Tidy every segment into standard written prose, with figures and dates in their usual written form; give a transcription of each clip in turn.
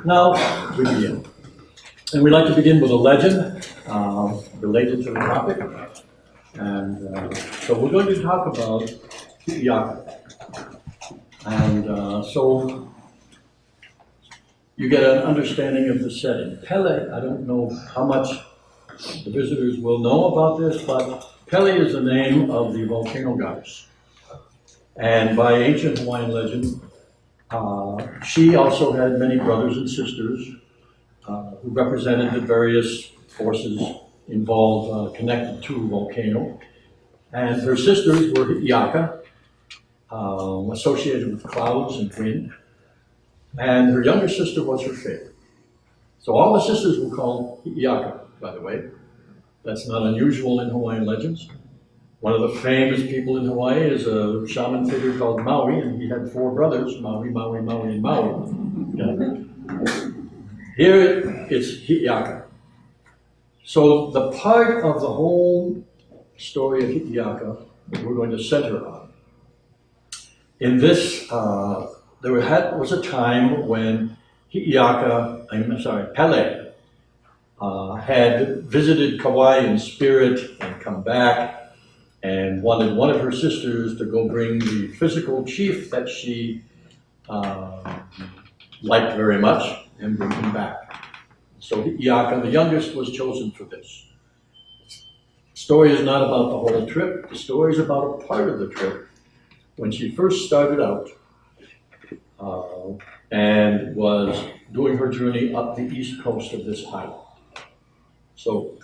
Now, we begin. And we'd like to begin with a legend related to the topic. And so we're going to talk about Hiiaka. And so you get an understanding of the setting. Pele, I don't know how much the visitors will know about this, but Pele is the name of the volcano goddess. And by ancient Hawaiian legend, she also had many brothers and sisters who represented the various forces involved, connected to a volcano. And her sisters were Hiiaka, associated with clouds and wind. And her younger sister was her favorite. So all the sisters were called Hiiaka, by the way. That's not unusual in Hawaiian legends. One of the famous people in Hawaii is a shaman figure called Maui, and he had 4 brothers, Maui, Maui, Maui, and Maui. Here it's Hiiaka. So the part of the whole story of Hiiaka that we're going to center on. In this, there was a time when Pele had visited Kauai in spirit and come back and wanted one of her sisters to go bring the physical chief that she liked very much and bring him back. So Hiiaka, the youngest, was chosen for this. The story is not about the whole trip. The story is about a part of the trip when she first started out and was doing her journey up the east coast of this island. So,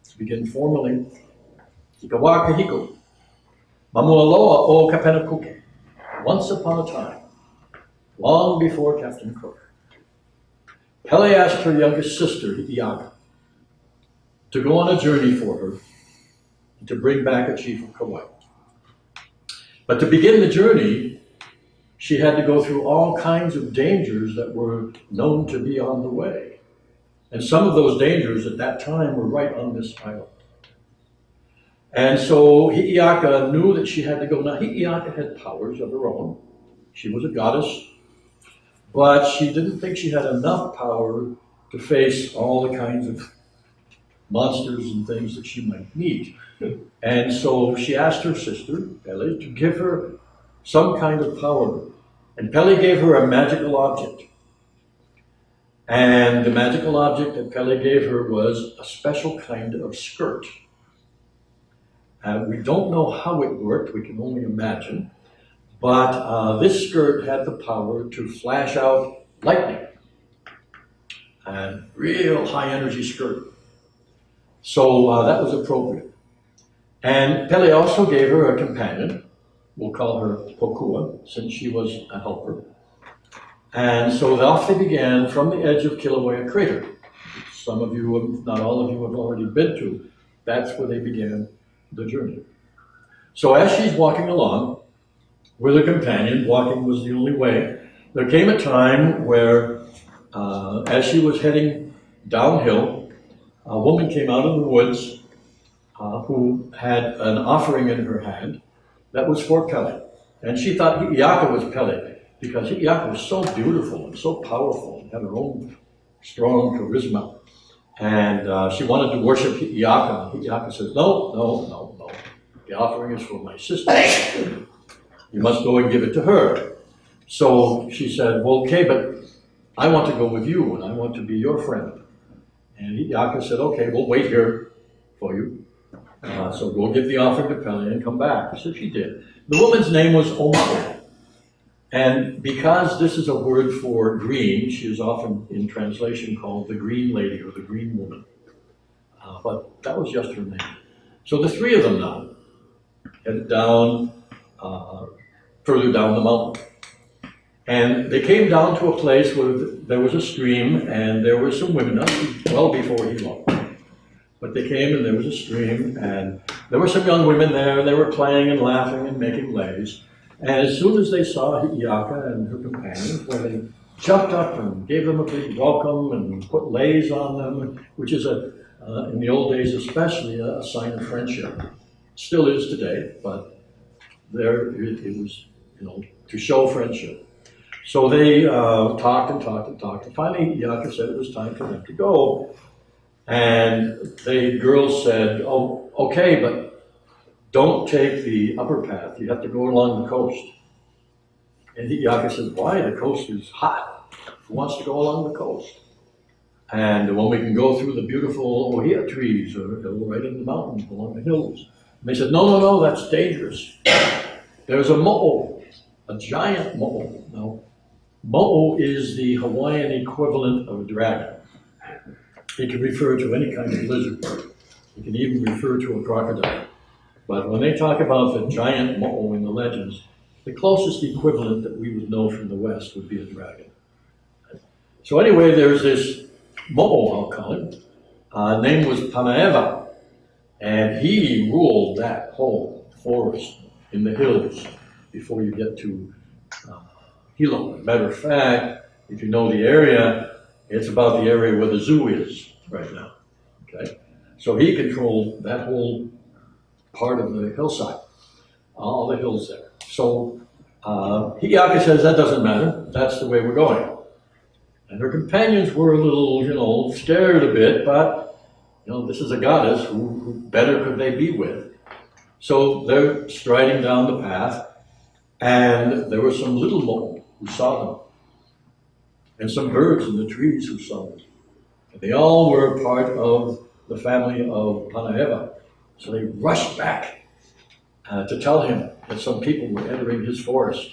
to begin formally, Ikawa Kahiko, Mamualoa o Kapenakuke, once upon a time, long before Captain Cook, Pele asked her youngest sister, Hiiaka, to go on a journey for her and to bring back a chief of Kauai. But to begin the journey, she had to go through all kinds of dangers that were known to be on the way. And some of those dangers at that time were right on this island. And so Hiiaka knew that she had to go. Now, Hiiaka had powers of her own. She was a goddess, but she didn't think she had enough power to face all the kinds of monsters and things that she might meet. And so she asked her sister, Pele, to give her some kind of power. And Pele gave her a magical object. And the magical object that Pele gave her was a special kind of skirt. We don't know how it worked, we can only imagine. But this skirt had the power to flash out lightning. And real high energy skirt. So that was appropriate. And Pele also gave her a companion. We'll call her Pokua, since she was a helper. And so off they began from the edge of Kilauea Crater. Some of you, if not all of you, have already been to. That's where they began the journey. So as she's walking along with her companion, walking was the only way, there came a time where, as she was heading downhill, a woman came out of the woods who had an offering in her hand that was for Pele. And she thought Hiiaka was Pele because Hiiaka was so beautiful and so powerful and had her own strong charisma. And she wanted to worship Hiiaka. Hiiaka says, no, no, no, no. The offering is for my sister. You must go and give it to her. So she said, well, okay, but I want to go with you and I want to be your friend. And Hiiaka said, okay, we'll wait here for you. So go give the offering to Pele and come back. So she did. The woman's name was Omao. And because this is a word for green, she is often in translation called the green lady or the green woman. But that was just her name. So the 3 of them now headed down, further down the mountain. And they came down to a place where there was a stream and there were some women, well before he left. But they came and there was a stream and there were some young women there and they were playing and laughing and making lays. And as soon as they saw Hiiaka and her companions, well, they jumped up and gave them a big welcome and put lays on them, which is, in the old days especially, a sign of friendship. Still is today, but there it was, to show friendship. So they talked and talked and talked, and finally Hiiaka said it was time for them to go. And the girls said, "Oh, okay, but don't take the upper path. You have to go along the coast." And Hiiaka said, "Why? The coast is hot. Who wants to go along the coast? And when we can go through the beautiful ohia trees or right in the mountains along the hills." And they said, no, that's dangerous. There's a mo'o, a giant mo'o. Now, mo'o is the Hawaiian equivalent of a dragon. It can refer to any kind of lizard. It can even refer to a crocodile. But when they talk about the giant mo'o in the legends, the closest equivalent that we would know from the West would be a dragon. So anyway, there's this mo'o, I'll call him. Name was Panaeva, and he ruled that whole forest in the hills before you get to Hilo. Matter of fact, if you know the area, it's about the area where the zoo is right now. Okay, so he controlled that whole part of the hillside, all the hills there. So Hiiaka says that doesn't matter. That's the way we're going. And her companions were a little, scared a bit, but, this is a goddess, who better could they be with? So they're striding down the path, and there were some little mo'o who saw them, and some birds in the trees who saw them. And they all were part of the family of Panaeva. So they rushed back to tell him that some people were entering his forest.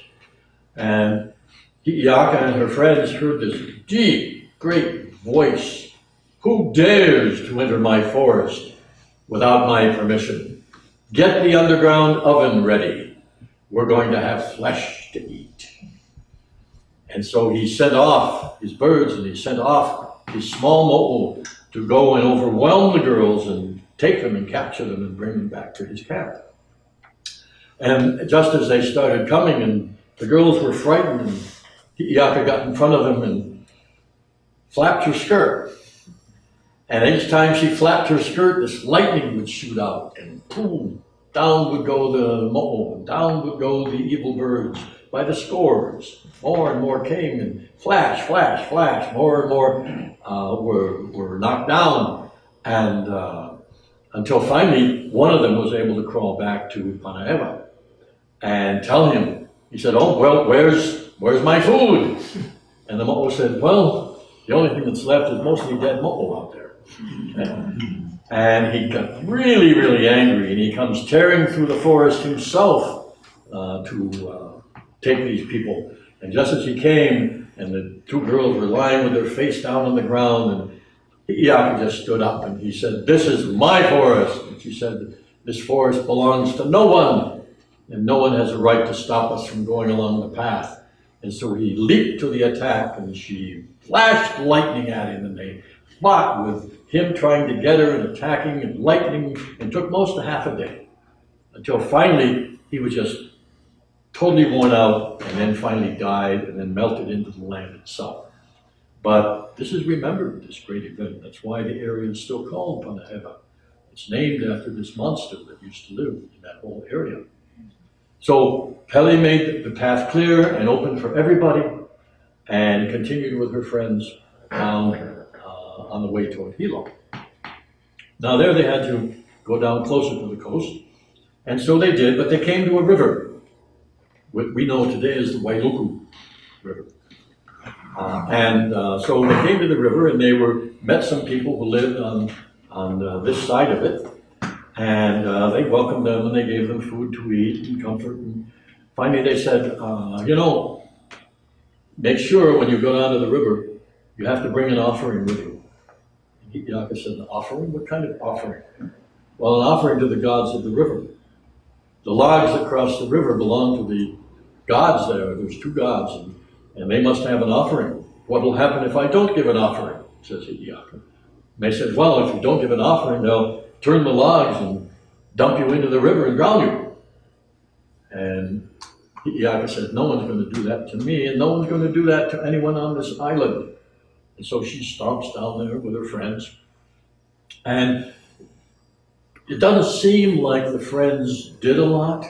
And Hiiaka and her friends heard this deep, great voice. "Who dares to enter my forest without my permission? Get the underground oven ready. We're going to have flesh to eat." And so he sent off his birds and he sent off his small mo'o to go and overwhelm the girls and take them and capture them and bring them back to his camp. And just as they started coming and the girls were frightened, and Hiiaka got in front of them and flapped her skirt. And each time she flapped her skirt, this lightning would shoot out, and boom, down would go the mo'o, and down would go the evil birds by the scores. More and more came, and flash, flash, flash, more and more were knocked down. And until finally, one of them was able to crawl back to Panaeva and tell him. He said, "Oh, well, where's my food?" And the mo'o said, "Well, the only thing that's left is mostly dead mo'o out there." And he got really, really angry, and he comes tearing through the forest himself to take these people. And just as he came, and the two girls were lying with their face down on the ground, and Hiiaka just stood up and he said, "This is my forest." And she said, "This forest belongs to no one, and no one has a right to stop us from going along the path." And so he leaped to the attack, and she flashed lightning at him, and they fought with him trying to get her and attacking and lightning, and took most of half a day, until finally he was just totally worn out, and then finally died, and then melted into the land itself. But this is remembered, this great event. That's why the area is still called Panaeva. It's named after this monster that used to live in that whole area. So Pele made the path clear and open for everybody, and continued with her friends down on the way toward Hilo. Now there they had to go down closer to the coast, and so they did, but they came to a river. What we know today is the Wailuku River. So they came to the river, and they met some people who lived on this side of it, and they welcomed them, and they gave them food to eat and comfort. And finally they said, make sure when you go down to the river, you have to bring an offering with you. And Hiiaka said, "An offering? What kind of offering?" "Well, an offering to the gods of the river. The logs that cross the river belong to the gods there. There's two gods, and they must have an offering. What will happen if I don't give an offering?" says Hiiaka. And they said, "Well, if you don't give an offering, they'll turn the logs and dump you into the river and drown you." And Hiiaka said, "No one's going to do that to me, and no one's going to do that to anyone on this island." And so she stomps down there with her friends. And it doesn't seem like the friends did a lot,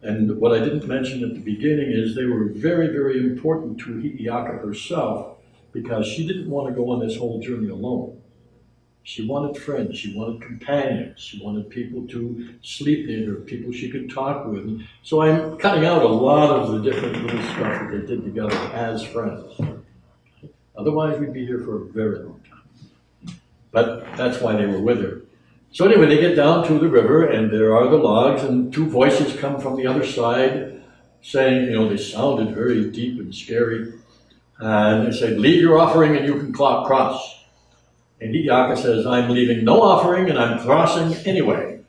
And what I didn't mention at the beginning is they were very, very important to Hiiaka herself, because she didn't want to go on this whole journey alone. She wanted friends, she wanted companions, she wanted people to sleep in, or people she could talk with. And so I'm cutting out a lot of the different little stuff that they did together as friends. Otherwise, we'd be here for a very long time. But that's why they were with her. So anyway, they get down to the river, and there are the logs, and two voices come from the other side saying, they sounded very deep and scary. And they said, leave your offering and you can cross. And Hiiaka says, I'm leaving no offering and I'm crossing anyway.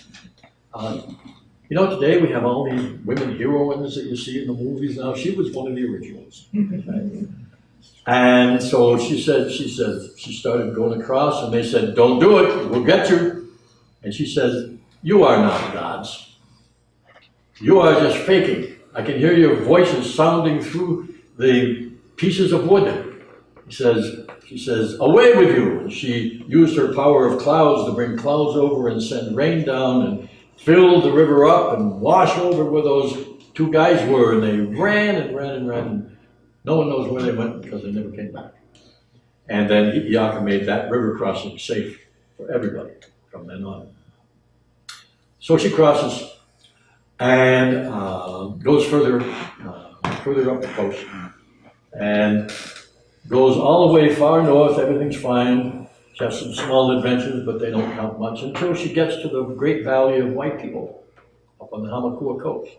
Today we have all these women heroines that you see in the movies now. She was one of the originals. And so she started going across, and they said, don't do it, we'll get you. And she says, you are not gods. You are just faking. I can hear your voices sounding through the pieces of wood. She says, away with you. And she used her power of clouds to bring clouds over and send rain down and fill the river up and wash over where those two guys were. And they ran and ran and ran. And no one knows where they went because they never came back. And then Hiiaka made that river crossing safe for everybody from then on. So she crosses and goes further up the coast and goes all the way far north. Everything's fine. She has some small adventures, but they don't count much, until she gets to the great valley of white people up on the Hamakua coast.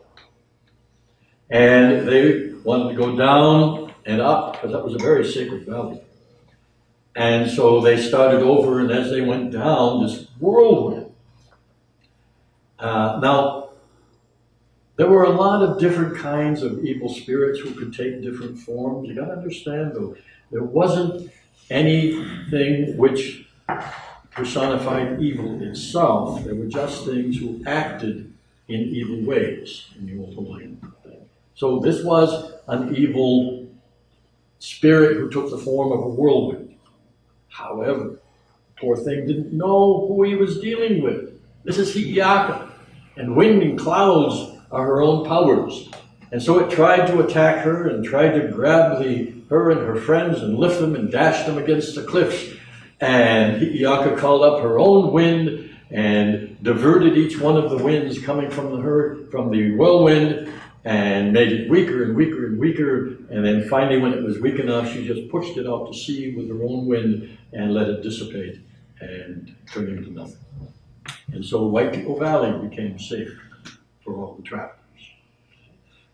And they wanted to go down and up, because that was a very sacred valley. And so they started over, and as they went down, this whirlwind. Now, there were a lot of different kinds of evil spirits who could take different forms. You got to understand, though, there wasn't anything which personified evil itself. There were just things who acted in evil ways in the old Hawaiian thing. So this was an evil spirit who took the form of a whirlwind. However, the poor thing didn't know who he was dealing with. This is Hiiaka, and wind and clouds are her own powers. And so it tried to attack her and tried to grab her and her friends and lift them and dash them against the cliffs. And Hiiaka called up her own wind and diverted each one of the winds coming from the whirlwind, and made it weaker and weaker and weaker. And then finally, when it was weak enough, she just pushed it out to sea with her own wind and let it dissipate and turn into nothing. And so White People Valley became safe for all the travelers.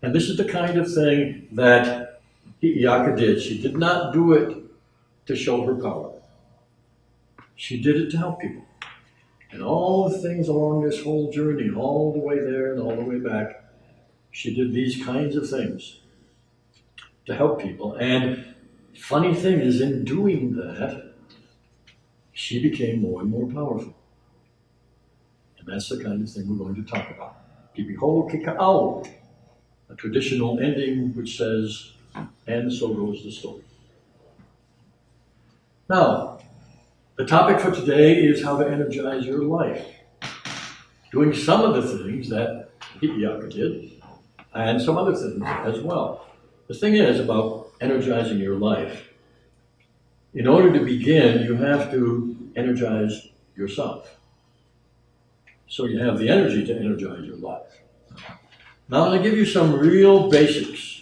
And this is the kind of thing that Hiiaka did. She did not do it to show her power. She did it to help people. And all the things along this whole journey, all the way there and all the way back, she did these kinds of things to help people. And funny thing is, in doing that, she became more and more powerful. And that's the kind of thing we're going to talk about. Kipiho kika'au, a traditional ending which says, and so goes the story. Now, the topic for today is how to energize your life. Doing some of the things that Hiiaka did, and some other things as well. The thing is about energizing your life. In order to begin, you have to energize yourself. So you have the energy to energize your life. Now I'm going to give you some real basics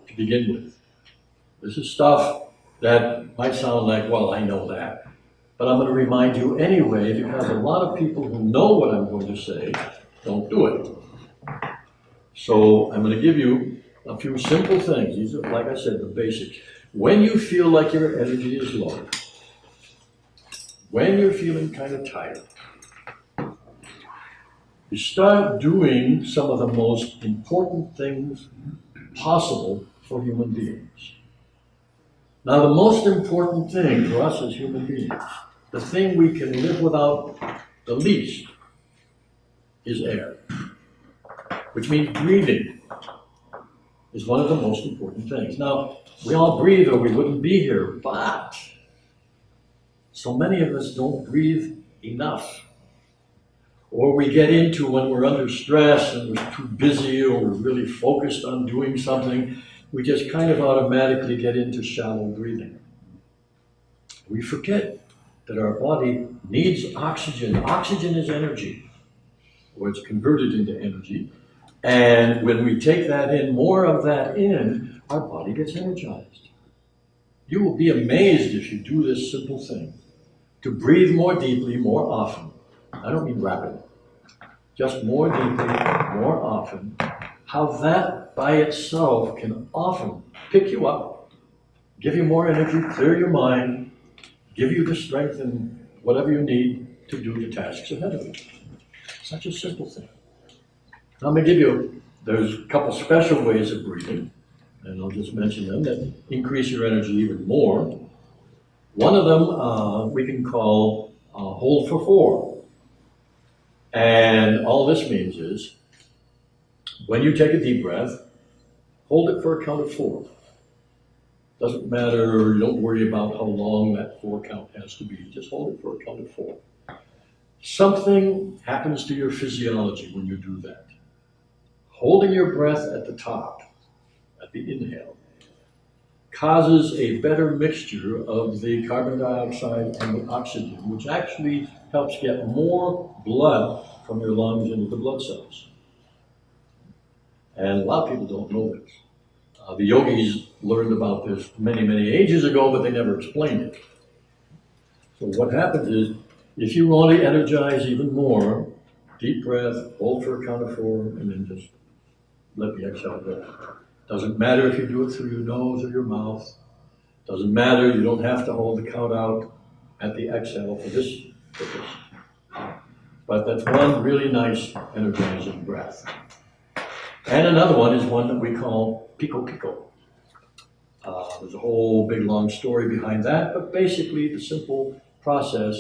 to begin with. This is stuff that might sound like, well, I know that. But I'm going to remind you anyway, because a lot of people who know what I'm going to say don't do it. So I'm going to give you a few simple things. These are, like I said, the basics. When you feel like your energy is low, when you're feeling kind of tired, you start doing some of the most important things possible for human beings. Now, the most important thing for us as human beings, the thing we can live without the least, is air. Which means breathing is one of the most important things. Now, we all breathe or we wouldn't be here, but so many of us don't breathe enough. or we get into when we're under stress and we're too busy or we're really focused on doing something, we just kind of automatically get into shallow breathing. We forget that our body needs oxygen. Oxygen is energy, or it's converted into energy. And when we take that in, more of that in, our body gets energized. You will be amazed if you do this simple thing, to breathe more deeply, more often. I don't mean rapid, just more deeply, more often. How that by itself can often pick you up, give you more energy, clear your mind, give you the strength and whatever you need to do the tasks ahead of you. Such a simple thing. Now, I'm going to give you, there's a couple special ways of breathing, and I'll just mention them that increase your energy even more. One of them we can call hold for 4. And all this means is, when you take a deep breath, hold it for a count of 4. Doesn't matter, don't worry about how long that 4 count has to be. Just hold it for a count of 4. Something happens to your physiology when you do that. Holding your breath at the top, at the inhale, causes a better mixture of the carbon dioxide and the oxygen, which actually helps get more blood from your lungs into the blood cells. And a lot of people don't know this. The yogis learned about this many, many ages ago, but they never explained it. So what happens is, if you want to energize even more, deep breath, hold for a count of 4, and then just let the exhale go. Doesn't matter if you do it through your nose or your mouth. Doesn't matter, you don't have to hold the count out at the exhale for this purpose. But that's one really nice energizing breath. And another one is one that we call pico pico. There's a whole big long story behind that, but basically the simple process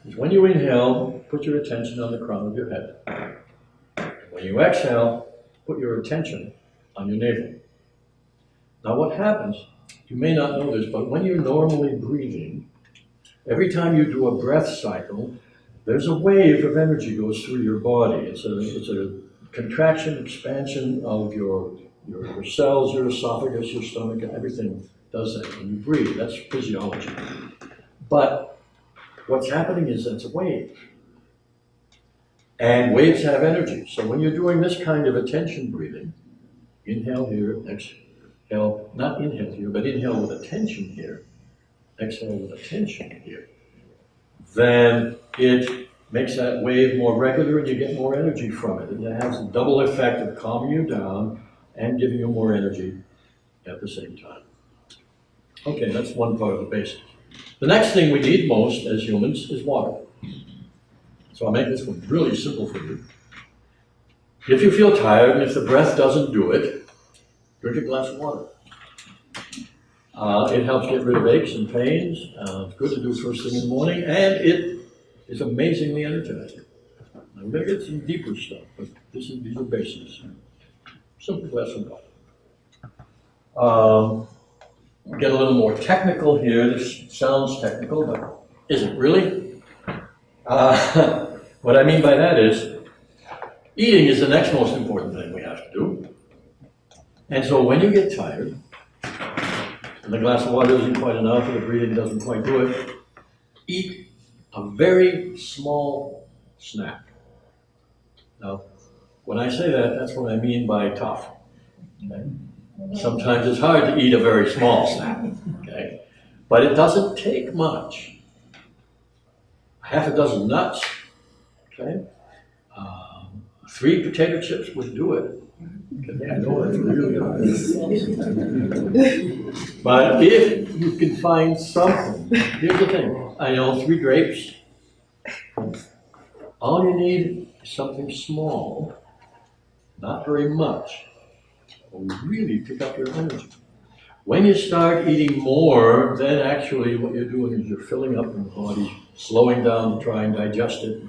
is when you inhale, put your attention on the crown of your head. When you exhale, put your attention on your navel. Now what happens, you may not know this, but when you're normally breathing, every time you do a breath cycle, there's a wave of energy goes through your body. It's a contraction, expansion of your cells, your esophagus, your stomach, and everything does that when you breathe. That's physiology. But what's happening is that's a wave. And waves have energy. So when you're doing this kind of attention breathing, inhale here, exhale, not inhale here, but inhale with attention here, exhale with attention here, then it makes that wave more regular and you get more energy from it. And it has a double effect of calming you down and giving you more energy at the same time. Okay, that's one part of the basics. The next thing we need most as humans is water. So I'll make this one really simple for you. If you feel tired and if the breath doesn't do it, drink a glass of water. It helps get rid of aches and pains. It's good to do first thing in the morning, and it is amazingly energizing. I'm going to get some deeper stuff, but these are basics. Simple glass of water. Get a little more technical here. This sounds technical, but isn't really. What I mean by that is, eating is the next most important thing we have to do. And so when you get tired, and the glass of water isn't quite enough, or the breathing doesn't quite do it, eat a very small snack. Now, when I say that, that's what I mean by tough. Okay? Sometimes it's hard to eat a very small snack, okay? But it doesn't take much. Half a dozen nuts, okay? 3 potato chips would do it. Okay, I know that's really hard. But if you can find something, here's the thing. I know 3 grapes. All you need is something small, not very much, will really pick up your energy. When you start eating more, then actually what you're doing is you're filling up your body, slowing down to try and digest it,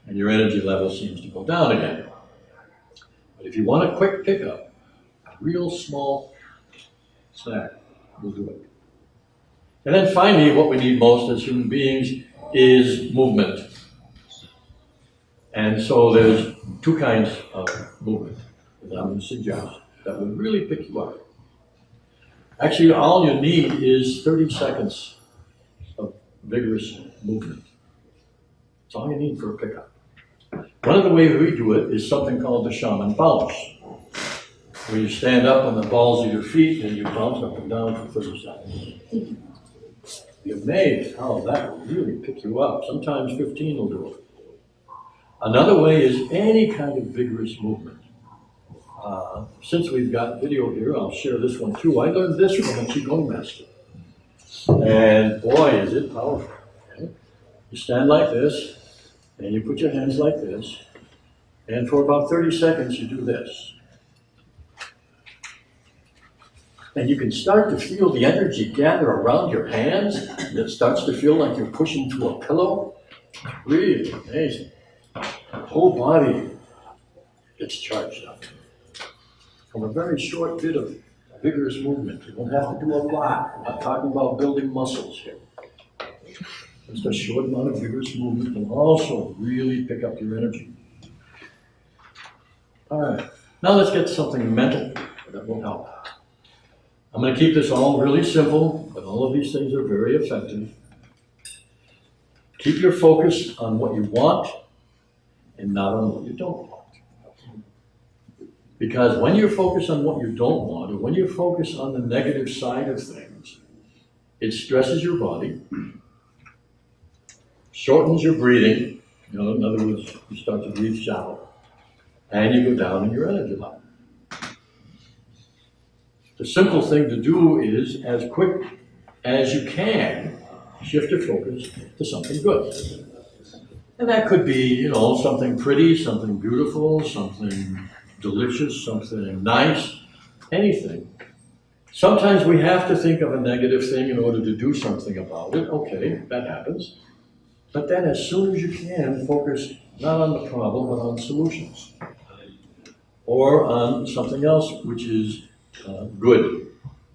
and your energy level seems to go down again. But if you want a quick pickup, a real small snack will do it. And then finally, what we need most as human beings is movement. And so there's two kinds of movement that I'm going to suggest that will really pick you up. Actually, all you need is 30 seconds of vigorous movement. That's all you need for a pickup. One of the ways we do it is something called the shaman bounce, where you stand up on the balls of your feet and you bounce up and down for 30 seconds. You're amazed how that will really pick you up. Sometimes 15 will do it. Another way is any kind of vigorous movement. Since we've got video here, I'll share this one too. I learned this from a Qigong master. And boy, is it powerful. Okay? You stand like this, and you put your hands like this, and for about 30 seconds you do this. And you can start to feel the energy gather around your hands, and it starts to feel like you're pushing to a pillow. Really amazing. The whole body gets charged up. From a very short bit of vigorous movement. You don't have to do a lot. I'm not talking about building muscles here. Just a short amount of vigorous movement will also really pick up your energy. All right, now let's get something mental that will help. I'm going to keep this all really simple, but all of these things are very effective. Keep your focus on what you want and not on what you don't want. Because when you focus on what you don't want, or when you focus on the negative side of things, it stresses your body, shortens your breathing. In other words, you start to breathe shallow, and you go down in your energy level. The simple thing to do is, as quick as you can, shift your focus to something good. And that could be, something pretty, something beautiful, something delicious, something nice, anything. Sometimes we have to think of a negative thing in order to do something about it. Okay, that happens. But then as soon as you can, focus not on the problem, but on solutions. Or on something else which is good.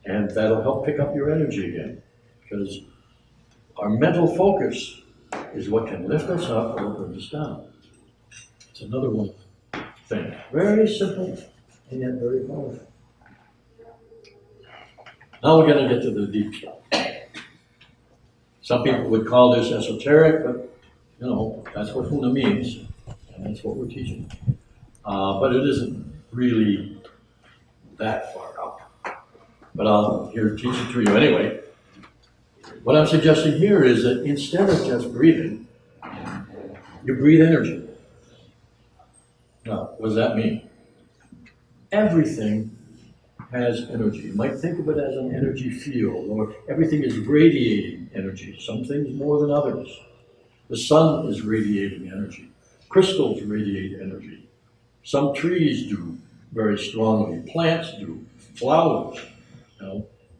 And that'll help pick up your energy again. Because our mental focus is what can lift us up or bring us down. It's another one thing. Very simple and yet very powerful. Now we're going to get to the deep stuff. Some people would call this esoteric, but that's what Huna means, and that's what we're teaching. But it isn't really that far up. But I'll here teach it to you anyway. What I'm suggesting here is that instead of just breathing, you breathe energy. Now, what does that mean? Everything has energy. You might think of it as an energy field, or everything is radiating energy, some things more than others. The sun is radiating energy. Crystals radiate energy. Some trees do very strongly. Plants do. Flowers.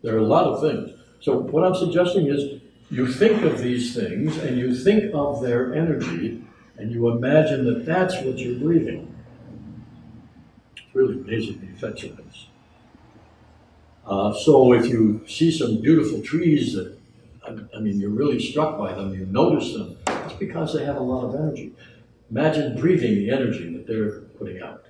There are a lot of things. So what I'm suggesting is you think of these things and you think of their energy and you imagine that that's what you're breathing. It's really amazing the effects of this. So if you see some beautiful trees that, you're really struck by them, you notice them, it's because they have a lot of energy. Imagine breathing the energy that they're putting out.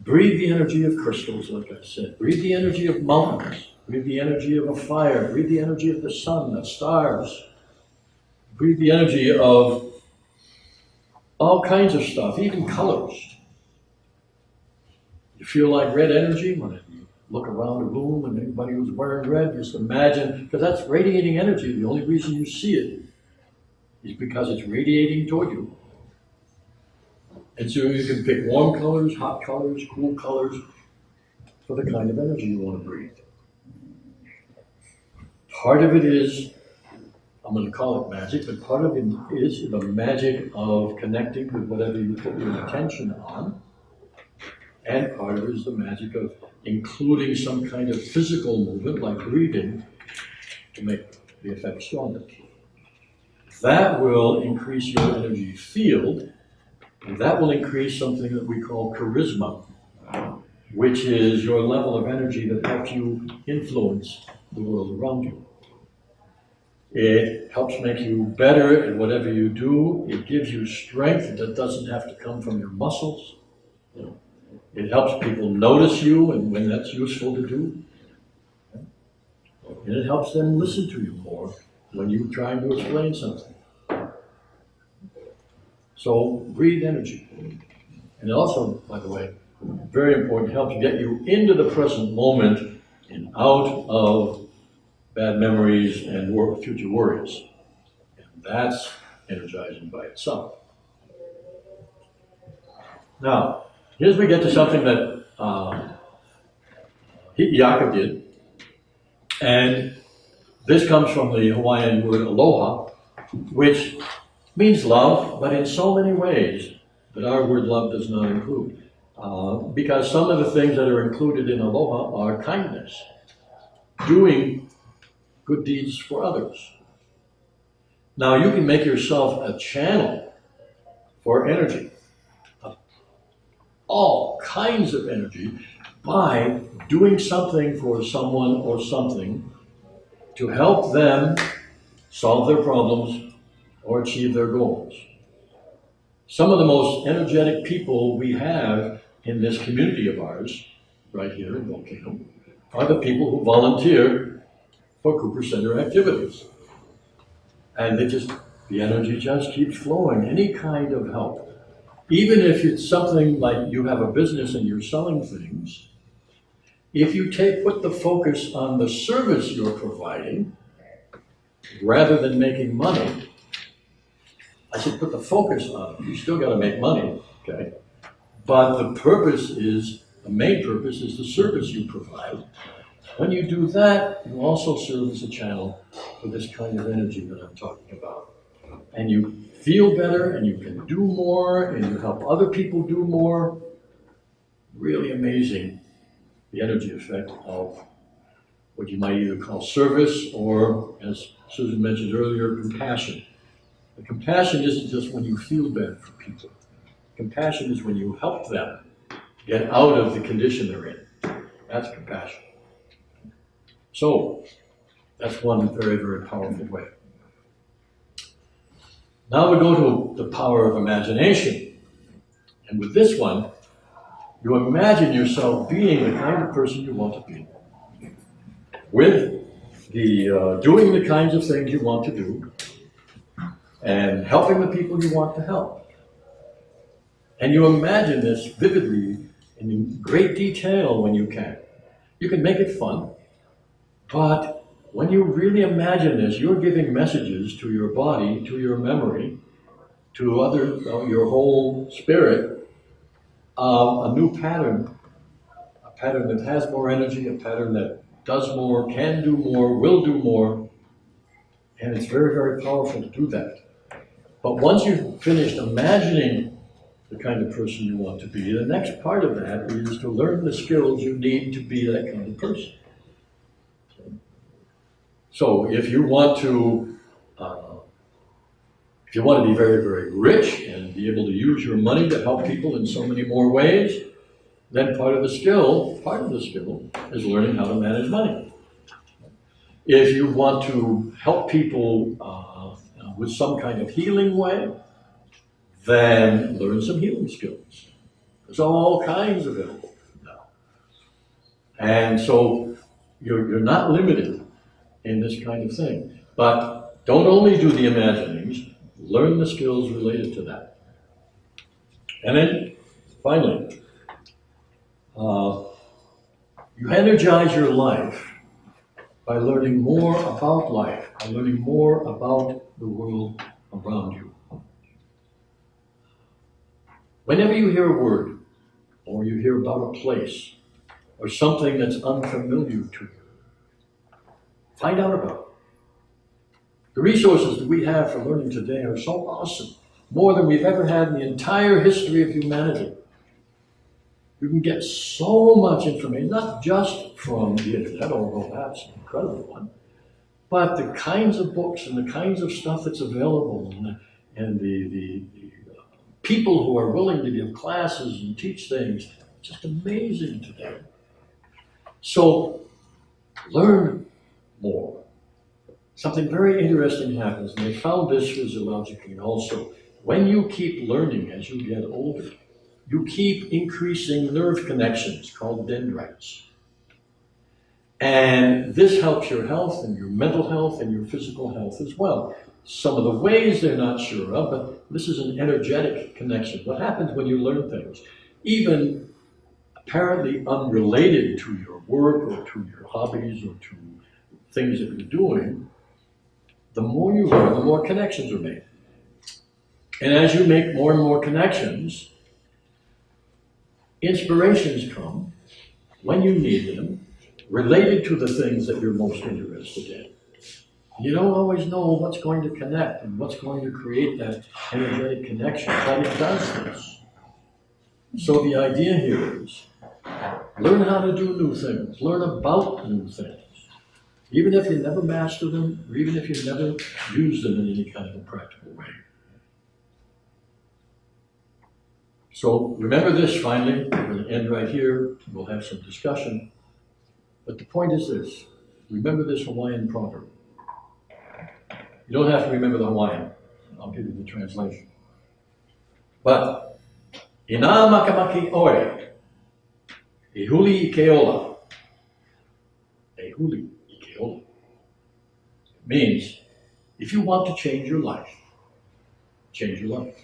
Breathe the energy of crystals, like I said. Breathe the energy of mountains. Breathe the energy of a fire. Breathe the energy of the sun, the stars. Breathe the energy of all kinds of stuff, even colors. You feel like red energy when you look around a room and anybody who's wearing red, just imagine, because that's radiating energy. The only reason you see it is because it's radiating toward you. And so you can pick warm colors, hot colors, cool colors for the kind of energy you want to breathe. Part of it is, I'm going to call it magic, but part of it is the magic of connecting with whatever you put your attention on. And part of it is the magic of including some kind of physical movement, like breathing, to make the effect stronger. That will increase your energy field, and that will increase something that we call charisma, which is your level of energy that helps you influence the world around you. It helps make you better at whatever you do. It gives you strength that doesn't have to come from your muscles. You know, it helps people notice you and when that's useful to do. And it helps them listen to you more when you're trying to explain something. So breathe energy. And it also, by the way, very important, helps get you into the present moment and out of bad memories and future worries. And that's energizing by itself. Now, here's we get to something that Hiiaka did. And this comes from the Hawaiian word aloha, which means love, but in so many ways that our word love does not include. Because some of the things that are included in aloha are kindness, doing good deeds for others. Now you can make yourself a channel for energy, all kinds of energy, by doing something for someone or something to help them solve their problems or achieve their goals. Some of the most energetic people we have in this community of ours, right here in Volcano, are the people who volunteer for Cooper Center activities. And the energy just keeps flowing, any kind of help. Even if it's something like you have a business and you're selling things, if you put the focus on the service you're providing, rather than making money, I said put the focus on it. You still got to make money, okay? But the main purpose is the service you provide. When you do that, you also serve as a channel for this kind of energy that I'm talking about. And you feel better, and you can do more, and you help other people do more. Really amazing, the energy effect of what you might either call service or, as Susan mentioned earlier, compassion. The compassion isn't just when you feel bad for people. Compassion is when you help them get out of the condition they're in. That's compassion. So, that's one very, very powerful way. Now we go to the power of imagination. And with this one, you imagine yourself being the kind of person you want to be. With the doing the kinds of things you want to do, and helping the people you want to help. And you imagine this vividly in great detail when you can. You can make it fun, but when you really imagine this, you're giving messages to your body, to your memory, to your whole spirit, a new pattern, a pattern that has more energy, a pattern that does more, can do more, will do more, and it's very, very powerful to do that. But once you've finished imagining the kind of person you want to be, the next part of that is to learn the skills you need to be that kind of person. So if you want to be very, very rich and be able to use your money to help people in so many more ways, then part of the skill is learning how to manage money. If you want to help people with some kind of healing way, then learn some healing skills. There's all kinds available now. And so you're not limited in this kind of thing. But don't only do the imaginings, learn the skills related to that. And then, finally, you energize your life by learning more about life, by learning more about the world around you. Whenever you hear a word, or you hear about a place, or something that's unfamiliar to you, find out about it. The resources that we have for learning today are so awesome, more than we've ever had in the entire history of humanity. You can get so much information, not just from the internet, although that's an incredible one, but the kinds of books and the kinds of stuff that's available, and the people who are willing to give classes and teach things, just amazing today. So learn more. something very interesting happens, and they found this physiologically also. When you keep learning as you get older, you keep increasing nerve connections called dendrites. And this helps your health and your mental health and your physical health as well. Some of the ways they're not sure of, but this is an energetic connection. What happens when you learn things, even apparently unrelated to your work or to your hobbies or to things that you're doing, the more you learn, the more connections are made. And as you make more and more connections, inspirations come when you need them, related to the things that you're most interested in. You don't always know what's going to connect and what's going to create that energetic connection, but it does this. So the idea here is, learn how to do new things, learn about new things. Even if you never master them, or even if you never use them in any kind of a practical way. So remember this finally, we're going to end right here, we'll have some discussion. But the point is this, remember this Hawaiian proverb. You don't have to remember the Hawaiian, I'll give you the translation. But, ina makamaki oe, e huli ikeola. E huli ikeola. It means, if you want to change your life, change your life.